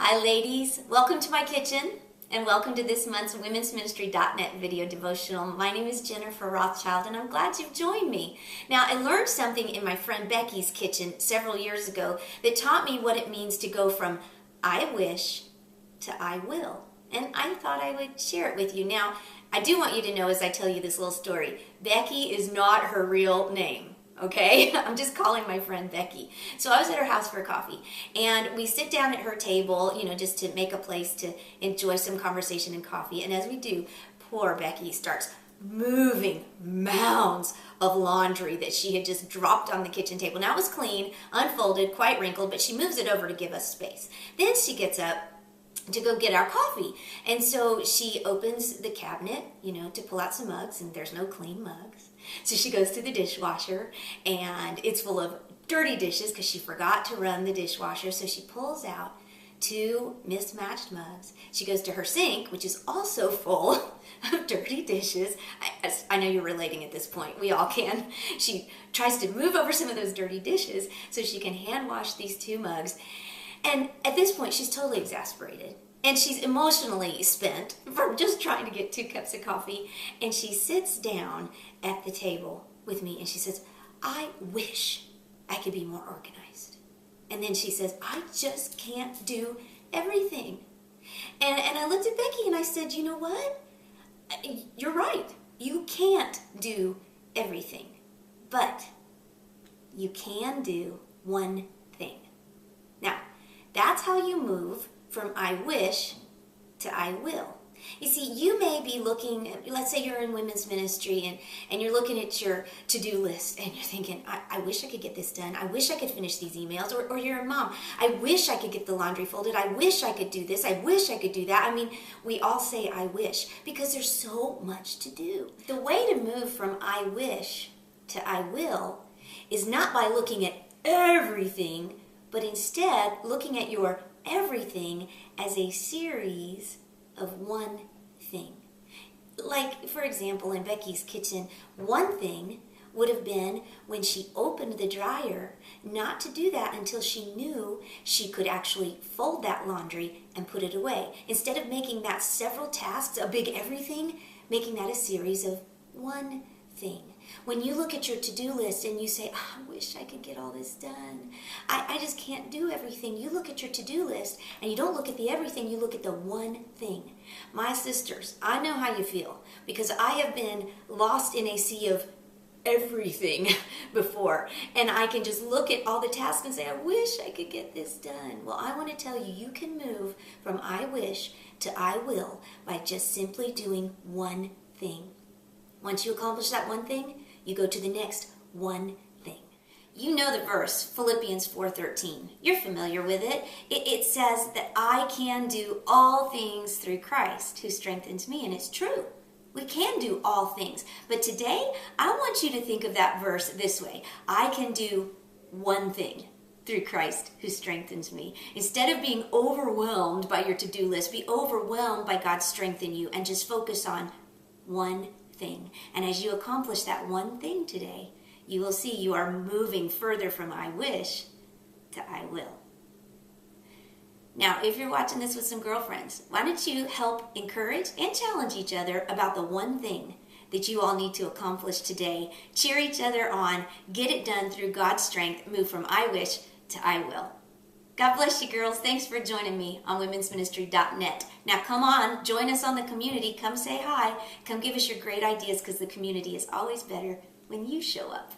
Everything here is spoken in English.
Hi ladies, welcome to my kitchen and welcome to this month's womensministry.net video devotional. My name is Jennifer Rothschild and I'm glad you've joined me. Now I learned something in my friend Becky's kitchen several years ago that taught me what it means to go from I wish to I will. And I thought I would share it with you. Now I do want you to know as I tell you this little story, Becky is not her real name. Okay, I'm just calling my friend Becky. So I was at her house for coffee and we sit down at her table, just to make a place to enjoy some conversation and coffee. And as we do, poor Becky starts moving mounds of laundry that she had just dropped on the kitchen table. Now it was clean, unfolded, quite wrinkled, but she moves it over to give us space. Then she gets up to go get our coffee. And so she opens the cabinet, to pull out some mugs, and there's no clean mugs. So she goes to the dishwasher, and it's full of dirty dishes because she forgot to run the dishwasher. So she pulls out two mismatched mugs. She goes to her sink, which is also full of dirty dishes. I know you're relating at this point. We all can. She tries to move over some of those dirty dishes so she can hand wash these two mugs. And at this point, she's totally exasperated. And she's emotionally spent from just trying to get 2 cups of coffee. And she sits down at the table with me and she says, I wish I could be more organized. And then she says, I just can't do everything. And I looked at Becky and I said, you know what? You're right. You can't do everything. But you can do one thing. Now, that's how you move from I wish to I will. You see, you may be looking, let's say you're in women's ministry and you're looking at your to-do list and you're thinking, I wish I could get this done. I wish I could finish these emails. Or you're a mom. I wish I could get the laundry folded. I wish I could do this. I wish I could do that. I mean, we all say I wish because there's so much to do. The way to move from I wish to I will is not by looking at everything, but instead looking at your everything as a series of one thing. Like, for example, in Becky's kitchen, one thing would have been when she opened the dryer, not to do that until she knew she could actually fold that laundry and put it away. Instead of making that several tasks, a big everything, making that a series of one thing. When you look at your to-do list and you say, I wish I could get all this done. I just can't do everything. You look at your to-do list and you don't look at the everything, you look at the one thing. My sisters, I know how you feel because I have been lost in a sea of everything before. And I can just look at all the tasks and say, I wish I could get this done. Well, I want to tell you, you can move from I wish to I will by just simply doing one thing. Once you accomplish that one thing, you go to the next one thing. You know the verse, Philippians 4:13. You're familiar with it. It says that I can do all things through Christ who strengthens me, and it's true. We can do all things. But today, I want you to think of that verse this way. I can do one thing through Christ who strengthens me. Instead of being overwhelmed by your to-do list, be overwhelmed by God's strength in you and just focus on one thing. And as you accomplish that one thing today, you will see you are moving further from I wish to I will. Now, if you're watching this with some girlfriends, why don't you help encourage and challenge each other about the one thing that you all need to accomplish today? Cheer each other on, get it done through God's strength, move from I wish to I will. God bless you, girls. Thanks for joining me on womensministry.net. Now, come on, join us on the community. Come say hi. Come give us your great ideas because the community is always better when you show up.